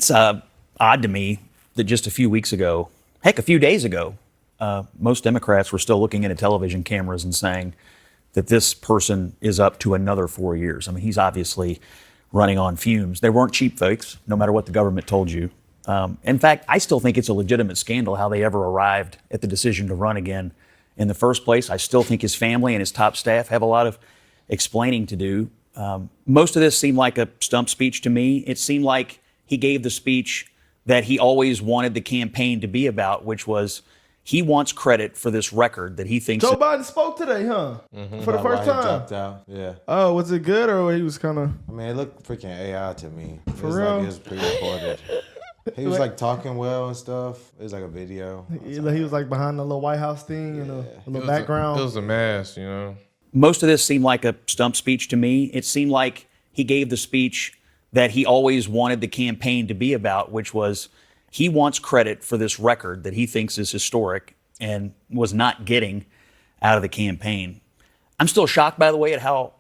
It's odd to me that just a few weeks ago, heck, a few days ago, most Democrats were still looking into television cameras and saying that this person is up to another 4 years. I mean, he's obviously running on fumes. They weren't cheap fakes, no matter what the government told you. In fact, I still think it's a legitimate scandal how they ever arrived at the decision to run again in the first place. I still think his family and his top staff have a lot of explaining to do. Most of this seemed like a stump speech to me. It seemed like he gave the speech that he always wanted the campaign to be about, which was he wants credit for this record that he thinks. Joe Biden spoke today, huh? Mm-hmm. For the first time. Dropped out. Yeah. Oh, was it good or he was kind of? I mean, it looked freaking AI to me. For it was real? Like it was pre-recorded. He was like talking well and stuff. It was like a video. He was like behind the little White House thing and a little background. It was a mask, you know. Most of this seemed like a stump speech to me. It seemed like he gave the speech that he always wanted the campaign to be about, which was he wants credit for this record that he thinks is historic and was not getting out of the campaign. I'm still shocked, by the way, at how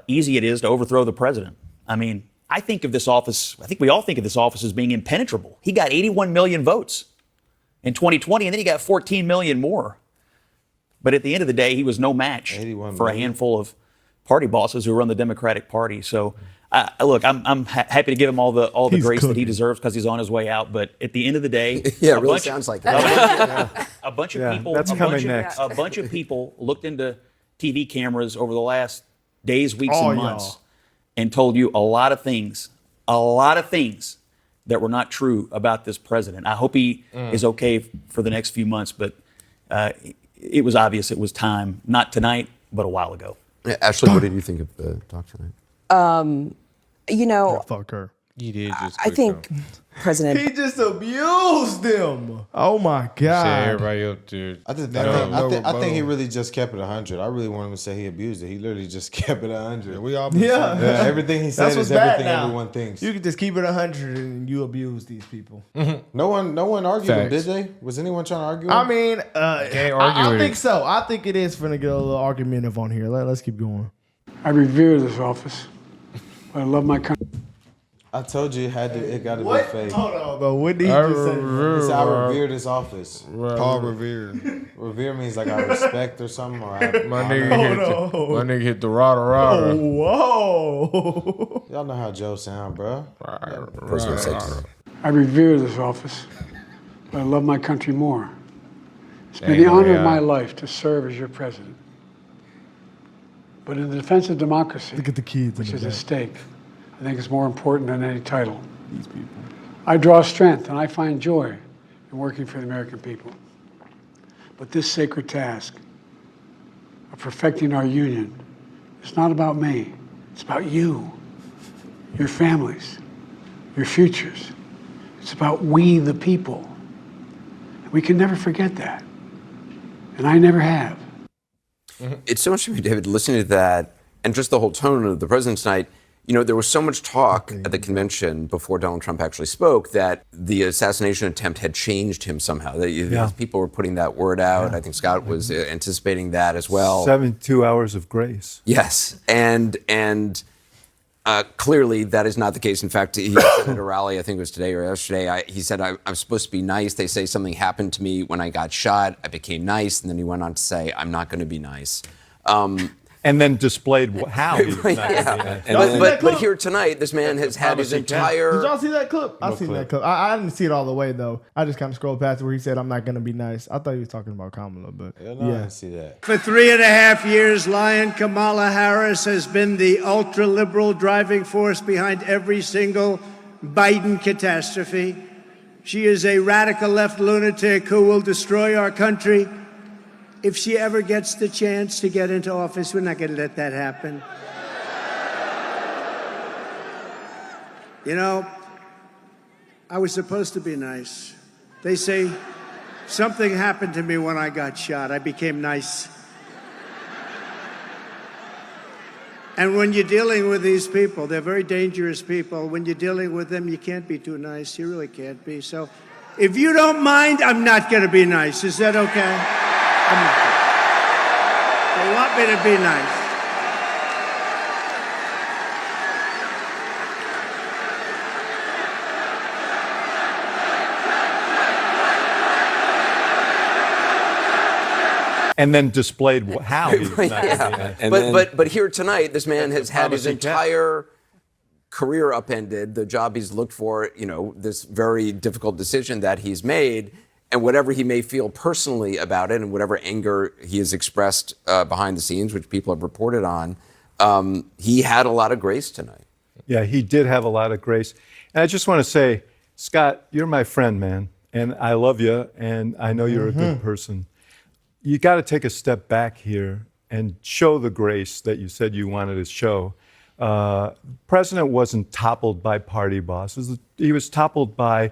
easy it is to overthrow the president. I mean, I think we all think of this office as being impenetrable. He got 81 million votes in 2020, and then he got 14 million more. But at the end of the day, he was no match for a handful of party bosses who run the Democratic Party. So, look, I'm happy to give him all the grace that he deserves because he's on his way out. But at the end of the day, yeah, it really sounds like that. A bunch of people. That's coming next. A bunch of people looked into TV cameras over the last days, weeks, and months, and told you a lot of things that were not true about this president. I hope he is okay for the next few months, but it was obvious it was time, not tonight, but a while ago. Ashley, what did you think of the talk tonight? You know, fuck her. He did just. I think President. He just abused them. Oh my God. Say everybody up, dude. I think he really just kept it 100. I really want him to say he abused it. He literally just kept it 100. Yeah, we all. Yeah. Everything he said is everything everyone thinks. You can just keep it 100 and you abuse these people. No one argued him, did they? Was anyone trying to argue him? I mean, I think so. I think it is going to get a little argumentative on here. Let's keep going. I revere this office. I love my country. I told you it got to be fake. Hold on, bro. What did he just say? He said, I revere this office. Paul Revere. Revere means like I respect or something. Or my nigga hit the rada. Whoa. Y'all know how Joe sound, bro. I revere this office, but I love my country more. It's been the honor of my life to serve as your president. But in the defense of democracy, look at the kids, which is at stake, I think it's more important than any title. These people. I draw strength and I find joy in working for the American people. But this sacred task of perfecting our union is not about me. It's about you, your families, your futures. It's about we, the people. And we can never forget that. And I never have. It's so much to me, David, listening to that and just the whole tone of the president tonight. You know, there was so much talk at the convention before Donald Trump actually spoke that the assassination attempt had changed him somehow. People were putting that word out. I think Scott was anticipating that as well. 72 hours of grace. Yes, and clearly that is not the case. In fact, he said at a rally, I think it was today or yesterday, he said, I'm supposed to be nice. They say something happened to me when I got shot. I became nice. And then he went on to say, I'm not going to be nice. And then displayed how he was but here tonight, this man has had his entire... Did y'all see that clip? I seen that clip. I didn't see it all the way, though. I just kind of scrolled past it where he said, I'm not going to be nice. I thought he was talking about Kamala, but I didn't see that. For 3.5 years, Lion Kamala Harris has been the ultra-liberal driving force behind every single Biden catastrophe. She is a radical left lunatic who will destroy our country. If she ever gets the chance to get into office, we're not going to let that happen. You know, I was supposed to be nice. They say something happened to me when I got shot. I became nice. And when you're dealing with these people, they're very dangerous people. When you're dealing with them, you can't be too nice. You really can't be. So if you don't mind, I'm not going to be nice. Is that okay? They want me to be nice. And then displayed how he's not gonna be nice. But here tonight, this man has had his promise he kept. entire career upended, the job he's looked for, this very difficult decision that he's made, and whatever he may feel personally about it and whatever anger he has expressed behind the scenes, which people have reported on, he had a lot of grace tonight. Yeah, he did have a lot of grace. And I just want to say, Scott, you're my friend, man. And I love you, and I know you're a good person. You got to take a step back here and show the grace that you said you wanted to show. President wasn't toppled by party bosses. He was toppled by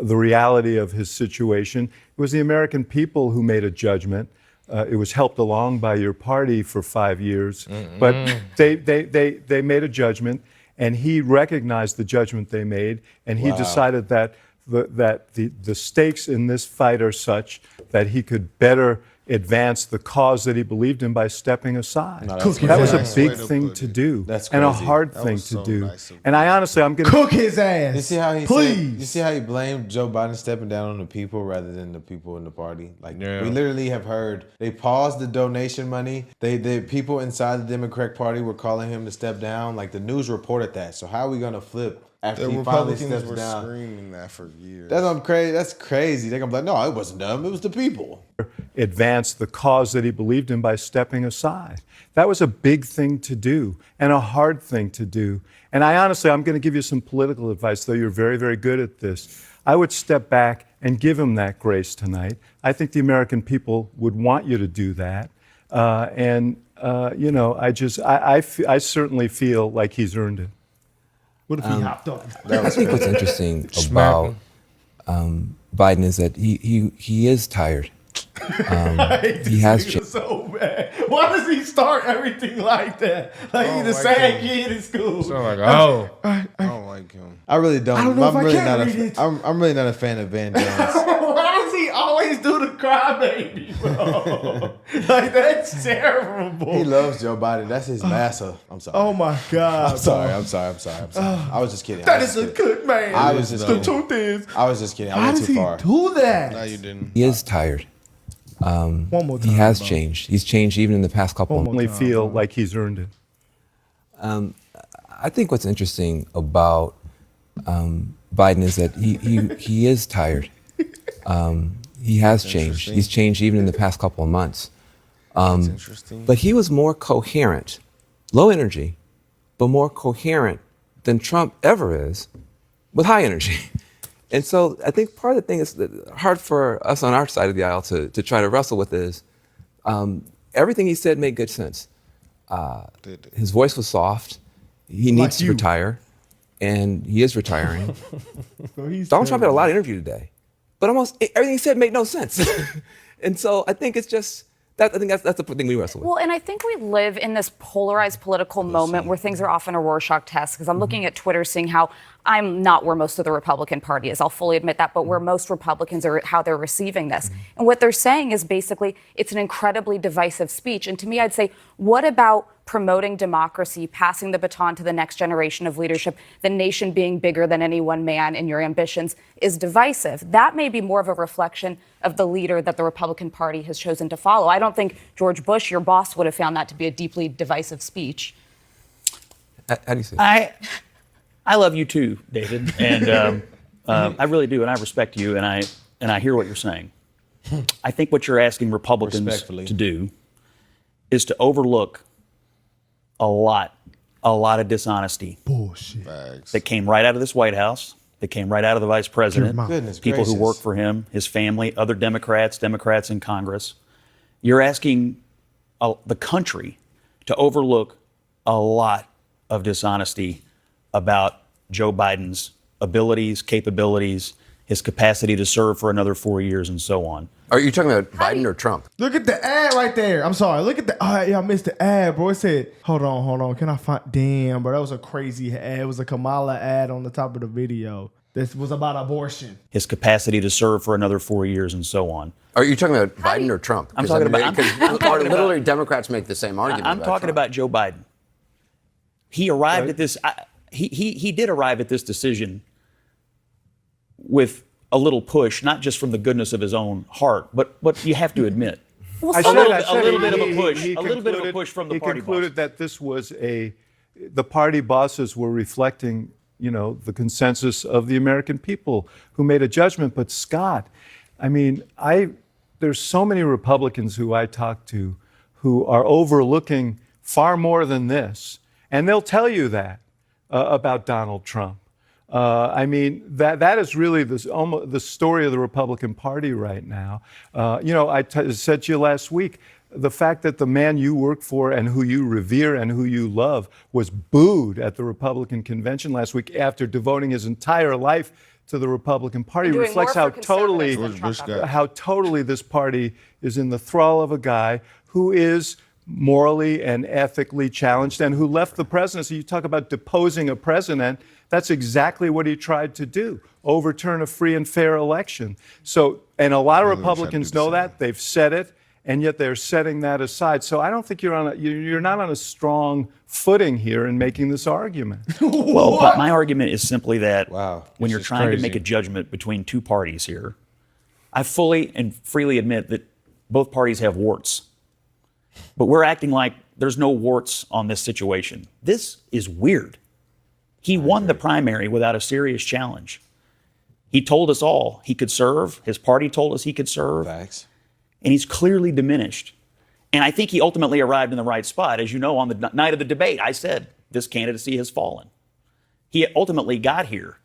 the reality of his situation. It was the American people who made a judgment. It was helped along by your party for 5 years, but they made a judgment, and he recognized the judgment they made, and he decided that the stakes in this fight are such that he could better advance the cause that he believed in by stepping aside. No, that was a nice big way to thing put to it. do, That's and a crazy. hard That thing was to so do. nice of And I honestly, I'm going to Cook his ass. You see how he Please. you see how he blamed Joe Biden stepping down on the people rather than the people in the party? Like Yeah. we literally have heard they paused the donation money. The people inside the Democratic Party were calling him to step down. Like the news reported that. So how are we gonna flip after The he finally Republicans steps were down? screaming that for years. That's crazy. That's crazy. They're gonna be like, no, it wasn't them. It was the people. advance the cause that he believed in by stepping aside. That was a big thing to do and a hard thing to do. And I honestly, I'm going to give you some political advice, though you're very, very good at this. I would step back and give him that grace tonight. I think the American people would want you to do that. I certainly feel like he's earned it. What if he hopped up? I think what's interesting about Biden is that he is tired. He has changed. So bad. Why does he start everything like that? Like he's the same kid in school. So like, I don't like him. I really don't. I don't know if I really can not read it. I'm really not a fan of Van Jones. Why does he always do the crybaby, bro? Like that's terrible. He loves Joe Biden. That's his massa. I'm sorry. Oh my God. I'm sorry. I was just kidding. That is a good man. I was just the kidding. truth is. I was just kidding. I Why went does too he far. do that? No, you didn't. He is tired. One more time. He has bro. changed. He's changed even in the past couple of One months. more I feel like he's earned it. I think what's interesting about Biden is that he is tired. He has changed. He's changed even in the past couple of months. Interesting. But he was more coherent, low energy, but more coherent than Trump ever is with high energy. And so I think part of the thing is that hard for us on our side of the aisle to try to wrestle with is everything he said made good sense. His voice was soft. He needs Like to you. retire, and he is retiring. So he's Donald Trump had a terrible. lot of interview today, but almost everything he said made no sense. And so I think it's just that. I think that's the thing we wrestle with. Well, and I think we live in this polarized political moment where things are often a Rorschach test. Because I'm looking at Twitter, seeing how I'm not where most of the Republican Party is. I'll fully admit that, but where most Republicans are, how they're receiving this. And what they're saying is basically it's an incredibly divisive speech. And to me, I'd say, what about promoting democracy, passing the baton to the next generation of leadership, the nation being bigger than any one man in your ambitions is divisive? That may be more of a reflection of the leader that the Republican Party has chosen to follow. I don't think George Bush, your boss, would have found that to be a deeply divisive speech. How do you say it? I love you too, David, and I really do, and I respect you, and I hear what you're saying. I think what you're asking Republicans Respectfully. to do is to overlook a lot of dishonesty Bullshit. that came right out of this White House, that came right out of the Vice President, Goodness people who gracious. work for him, his family, other Democrats in Congress. You're asking the country to overlook a lot of dishonesty about Joe Biden's abilities, capabilities, his capacity to serve for another 4 years, and so on. Are you talking about Biden or Trump? Look at the ad right there. I'm sorry. Look at the. Yeah, I missed the ad, bro. It said, hold on. Can I find? Damn, bro. That was a crazy ad. It was a Kamala ad on the top of the video. This was about abortion. His capacity to serve for another 4 years, and so on. Are you talking about Biden or Trump? I'm talking about- I'm talking about- literally Democrats make the same argument. I'm talking Trump. about Joe Biden. He arrived at this. He did arrive at this decision with a little push, not just from the goodness of his own heart, but what you have to admit, Well, I some said- of- I said a little he- bit of a he- push, he a little bit of a concluded- push from the he party concluded bosses. that this was the party bosses were reflecting, the consensus of the American people who made a judgment. But Scott, I mean, there's so many Republicans who I talk to who are overlooking far more than this, and they'll tell you that about Donald Trump. I mean, that is really almost the story of the Republican Party right now. I said to you last week, the fact that the man you work for and who you revere and who you love was booed at the Republican convention last week after devoting his entire life to the Republican Party Doing reflects more how for totally, conservatives than Trump ever. how totally this party is in the thrall of a guy who is morally and ethically challenged and who left the presidency. You talk about deposing a president. That's exactly what he tried to do, overturn a free and fair election. So, and a lot of Republicans know that. They've said it, and yet they're setting that aside. So I don't think you're not on a strong footing here in making this argument. Well, but my argument is simply that Wow, when this you're is trying to crazy. make a judgment between two parties here, I fully and freely admit that both parties have warts. But we're acting like there's no warts on this situation. This is weird. He won the primary without a serious challenge. He told us all he could serve. His party told us he could serve. Facts. And he's clearly diminished. And I think he ultimately arrived in the right spot. As you know, on the night of the debate, I said this candidacy has fallen. He ultimately got here,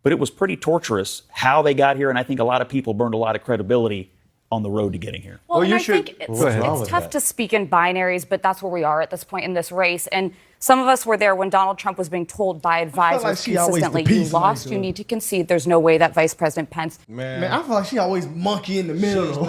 but it was pretty torturous how they got here. And I think a lot of people burned a lot of credibility on the road to getting here. Well, and you I should- think Go ahead. it's tough to speak in binaries, but that's where we are at this point in this race. And some of us were there when Donald Trump was being told by advisors like she always the consistently, you peace lost, maker. you need to concede. There's no way that Vice President Pence. Man, I feel like she always monkey in the middle.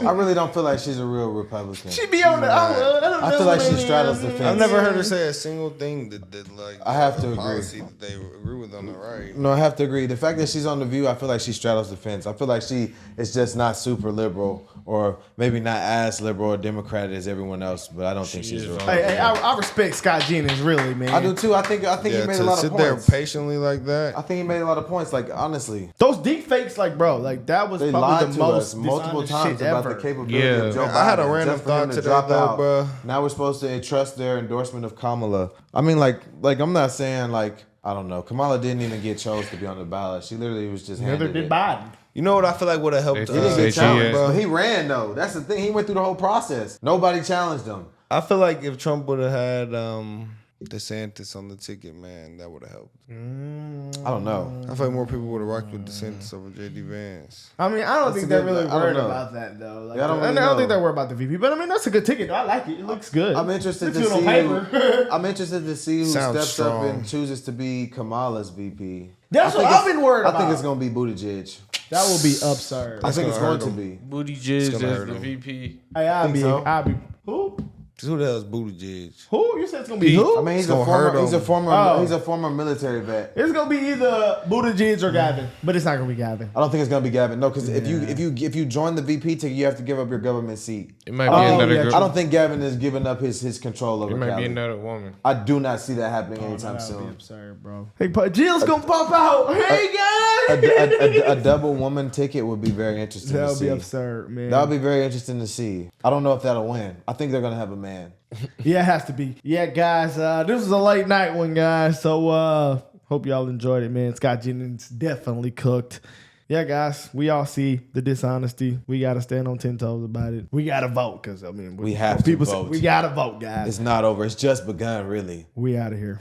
I really don't feel like she's a real Republican. She be on the. I feel like she straddles the fence. I've never heard her say a single thing that like I have to agree. policy that they agree with on the right. No, I have to agree. The fact that she's on The View, I feel like she straddles the fence. I feel like she is just not super liberal, or maybe not as liberal or Democrat as everyone else. But I don't think she's a Republican. Hey, I respect Scott Jennings, really, man. I do too. I think he Yeah, made a to lot of sit there points. patiently like that. I think he made a lot of points. Like honestly, Those deep fakes, like, bro, like that was they probably lied the to most us multiple dishonest times shit about ever. the capability Yeah. of Joe Man, I had a Biden, random just for him thought to today, drop though, out. bruh. Now we're supposed to entrust their endorsement of Kamala. I mean, like I'm not saying like I don't know. Kamala didn't even get chose to be on the ballot. She literally was just Neither handed did it. Biden. You know what I feel like would have helped? He didn't get Trump, challenged, bro? but he ran though. That's the thing. He went through the whole process. Nobody challenged him. I feel like if Trump would have had DeSantis on the ticket, man, that would have helped. I don't know. I feel like more people would have rocked with DeSantis over JD Vance. I mean, I don't That's think a they're good- really I don't worried know. about that, though. Like, Yeah, I don't really I don't know. think they're worried about the VP, but I mean, that's a good ticket. I like it. It looks good. I'm interested Looks to good see. on paper. I'm interested to see who Sounds steps up strong. and chooses to be Kamala's VP. That's I what think I've it's- been worried I think about. it's gonna be Buttigieg. That will be absurd. I think it's gonna going hurt to him. be. Booty Jizz It's as gonna hurt the him. VP. Hey, I'll Think be. so? Who? Who the hell is Buttigieg? Who? You said it's gonna be who? I mean, he's It's a gonna hurt former. He's a him. former. Oh. He's a former military vet. It's gonna be either Buttigieg or Gavin, but it's not gonna be Gavin. I don't think it's gonna be Gavin. No, because if you join the VP ticket, you have to give up your government seat. It might be Oh, another yeah, girl. I don't think Gavin is giving up his control over It might Cali. be another woman. I do not see that happening anytime That would be soon. absurd, bro. Hey, Jill's gonna pop out. Hey, guys. A double woman ticket would be very interesting That to would see. be absurd, man. That would be very interesting to see. I don't know if that'll win. I think they're gonna have a man. Yeah, it has to be. Yeah, guys, this was a late night one, guys. So hope y'all enjoyed it, man. Scott Jennings definitely cooked. Yeah, guys, we all see the dishonesty. We got to stand on 10 toes about it. We got to vote because, I mean, We have to people say vote. we got to vote, guys. It's not over. It's just begun, really. We out of here.